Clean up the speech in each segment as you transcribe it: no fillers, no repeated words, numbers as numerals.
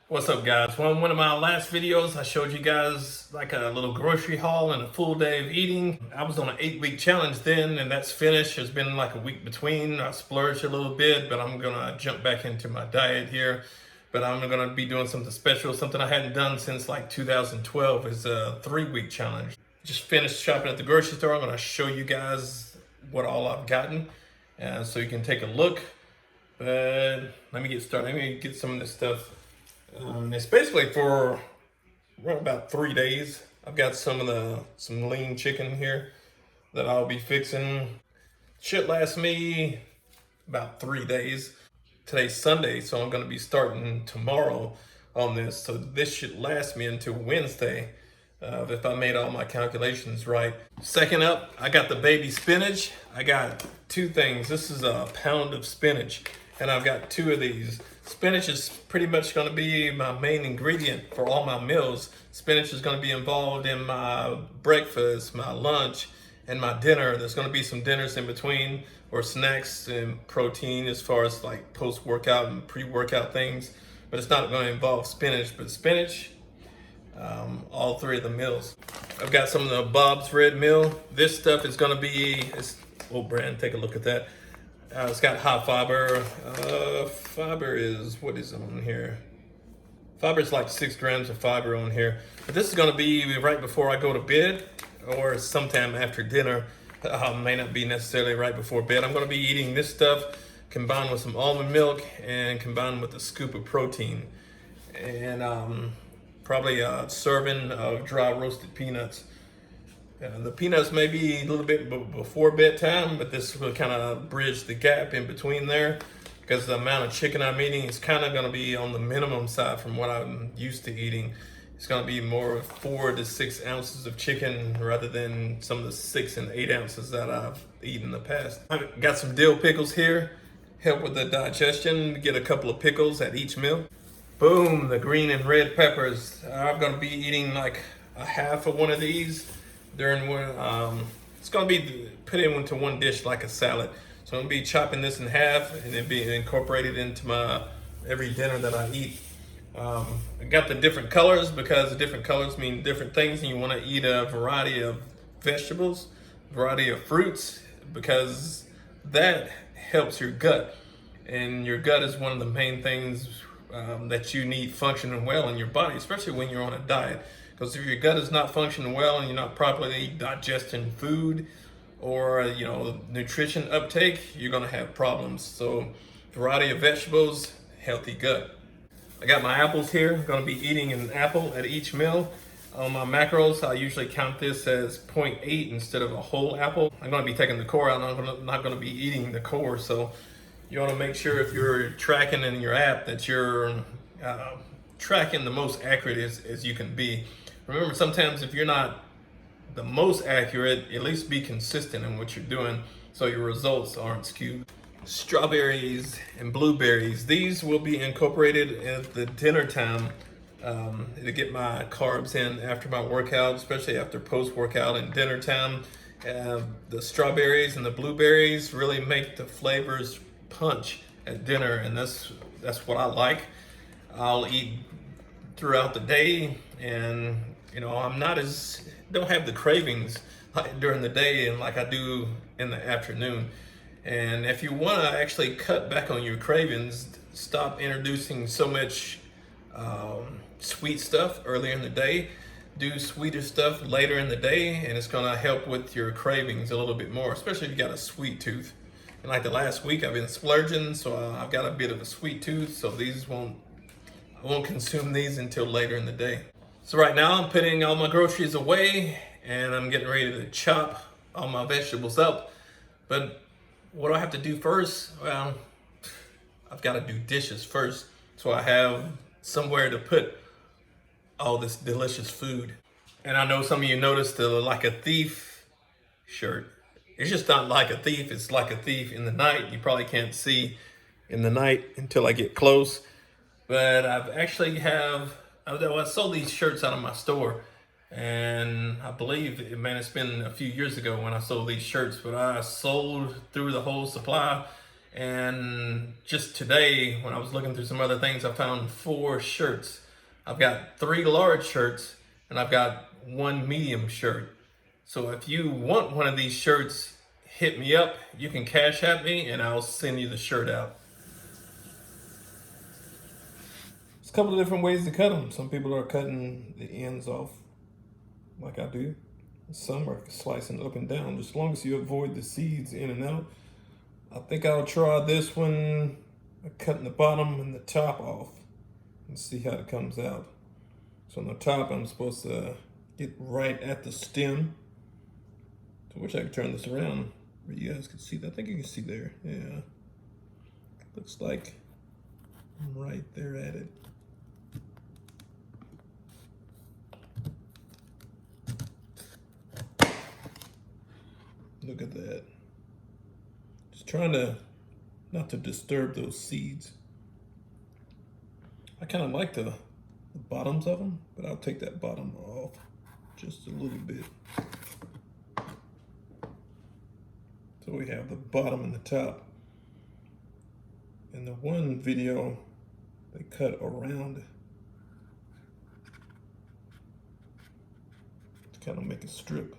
What's up, guys? Well, in one of my last videos, I showed you guys like a little grocery haul and a full day of eating. I was on an 8-week challenge then, and that's finished. There's been like a week between. I splurged a little bit, but I'm gonna jump back into my diet here. But I'm gonna be doing something special, something I hadn't done since like 2012. Is a 3-week challenge. Just finished shopping at the grocery store. I'm gonna show you guys what all I've gotten, so you can take a look. But let me get started. Let me get some of this stuff. It's basically for around about 3 days. I've got some lean chicken here that I'll be fixing. Should last me about 3 days. Today's Sunday, so I'm gonna be starting tomorrow on this. So this should last me until Wednesday, if I made all my calculations right. Second up, I got the baby spinach. I got two things. This is a pound of spinach, and I've got two of these. Spinach is pretty much going to be my main ingredient for all my meals. Spinach is going to be involved in my breakfast, my lunch, and my dinner. There's going to be some dinners in between, or snacks and protein as far as like post-workout and pre-workout things. But it's not going to involve spinach, but spinach, all three of the meals. I've got some of the Bob's Red Mill. This stuff is going to be, it's old brand, take a look at that. It's got high fiber. Fiber is, what is on here? Fiber is like 6 grams of fiber on here. But this is going to be right before I go to bed or sometime after dinner. May not be necessarily right before bed. I'm going to be eating this stuff combined with some almond milk and combined with a scoop of protein. And probably a serving of dry roasted peanuts. The peanuts may be a little bit before bedtime, but this will kind of bridge the gap in between there, because the amount of chicken I'm eating is kind of going to be on the minimum side from what I'm used to eating. It's going to be more 4 to 6 ounces of chicken rather than some of the 6 and 8 ounces that I've eaten in the past. I've got some dill pickles here, help with the digestion. Get a couple of pickles at each meal. Boom, the green and red peppers. I'm going to be eating like a half of one of these during one. It's going to be put into one dish like a salad. So I'm going to be chopping this in half and then be incorporated into my every dinner that I eat. I got the different colors because the different colors mean different things, and you want to eat a variety of vegetables, variety of fruits, because that helps your gut. And your gut is one of the main things that you need functioning well in your body, especially when you're on a diet. Because if your gut is not functioning well and you're not properly digesting food or nutrition uptake, you're gonna have problems. So variety of vegetables, healthy gut. I got my apples here. I'm gonna be eating an apple at each meal. On my macros, I usually count this as 0.8 instead of a whole apple. I'm gonna be taking the core out. I'm not gonna be eating the core. So you wanna make sure if you're tracking in your app that you're tracking the most accurate as you can be. Remember, sometimes if you're not the most accurate, at least be consistent in what you're doing so your results aren't skewed. Strawberries and blueberries. These will be incorporated at the dinner time to get my carbs in after my workout, especially after post-workout and dinner time. The strawberries and the blueberries really make the flavors punch at dinner, and that's what I like. I'll eat throughout the day, and I'm don't have the cravings during the day and like I do in the afternoon. And if you want to actually cut back on your cravings, stop introducing so much sweet stuff earlier in the day. Do sweeter stuff later in the day, and it's going to help with your cravings a little bit more, especially if you got a sweet tooth. And like the last week, I've been splurging, so I've got a bit of a sweet tooth, so I won't consume these until later in the day. So right now I'm putting all my groceries away and I'm getting ready to chop all my vegetables up. But what do I have to do first? Well, I've got to do dishes first, so I have somewhere to put all this delicious food. And I know some of you noticed the Like a Thief shirt. It's just not like a thief, it's like a thief in the night. You probably can't see in the night until I get close. But I sold these shirts out of my store, and I believe, it's been a few years ago when I sold these shirts, but I sold through the whole supply, And just today, when I was looking through some other things, I found 4 shirts. I've got 3 large shirts and I've got 1 medium shirt. So if you want one of these shirts, hit me up. You can Cash App me and I'll send you the shirt out. There's a couple of different ways to cut them. Some people are cutting the ends off like I do. Some are slicing up and down, just as long as you avoid the seeds in and out. I think I'll try this one, cutting the bottom and the top off and see how it comes out. So on the top, I'm supposed to get right at the stem. So I wish I could turn this around where you guys can see that. I think you can see there, yeah. Looks like I'm right there at it. Look at that. Just trying to not to disturb those seeds. I kind of like the bottoms of them, but I'll take that bottom off just a little bit. So we have the bottom and the top. In the one video, they cut around to kind of make a strip.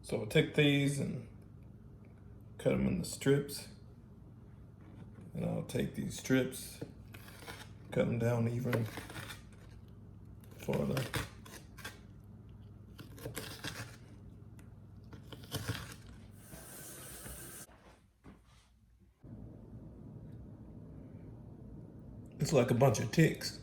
So I'll take these and cut them into strips. And I'll take these strips, cut them down even farther. It's like a bunch of ticks.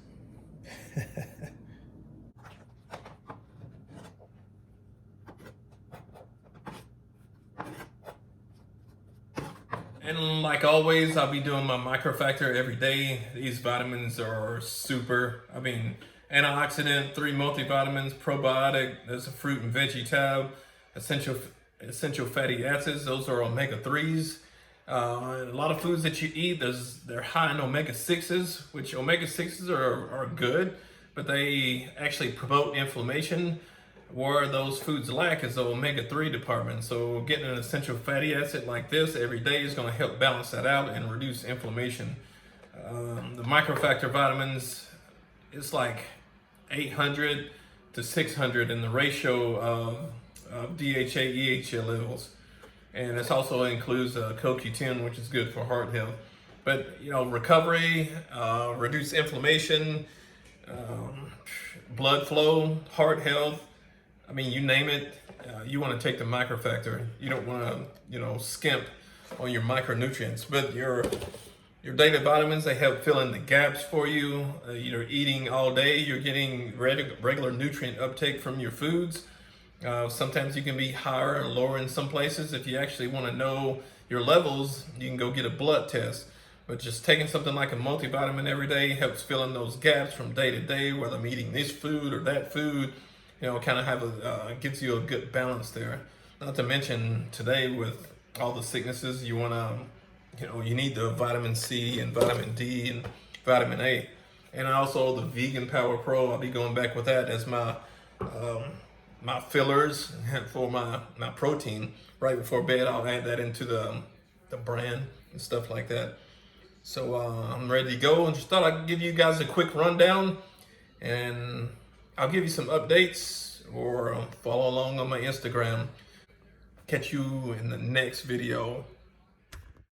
And like always, I'll be doing my microfactor every day. These vitamins are super. I mean, antioxidant, 3 multivitamins, probiotic, there's a fruit and veggie tab, essential fatty acids, those are omega-3s. A lot of foods that you eat, they're high in omega-6s, which omega-6s are good, but they actually promote inflammation. Where those foods lack is the omega-3 department. So getting an essential fatty acid like this every day is going to help balance that out and reduce inflammation. The microfactor vitamins, it's like 800 to 600 in the ratio of DHA, EHA levels. And this also includes CoQ10, which is good for heart health. But, you know, recovery, reduce inflammation, blood flow, heart health, I mean, you name it, you want to take the microfactor. You don't want to, you know, skimp on your micronutrients. But your daily vitamins, they help fill in the gaps for you. You're eating all day. You're getting regular nutrient uptake from your foods. Sometimes you can be higher or lower in some places. If you actually want to know your levels, you can go get a blood test. But just taking something like a multivitamin every day helps fill in those gaps from day to day, whether I'm eating this food or that food. You know, kind of have gives you a good balance there. Not to mention today with all the sicknesses, you want to, you know, you need the vitamin C and vitamin D and vitamin A. And also the Vegan Power Pro, I'll be going back with that as my my fillers for my protein. Right before bed, I'll add that into the brand and stuff like that. So I'm ready to go, and just thought I'd give you guys a quick rundown, and I'll give you some updates or follow along on my Instagram. Catch you in the next video.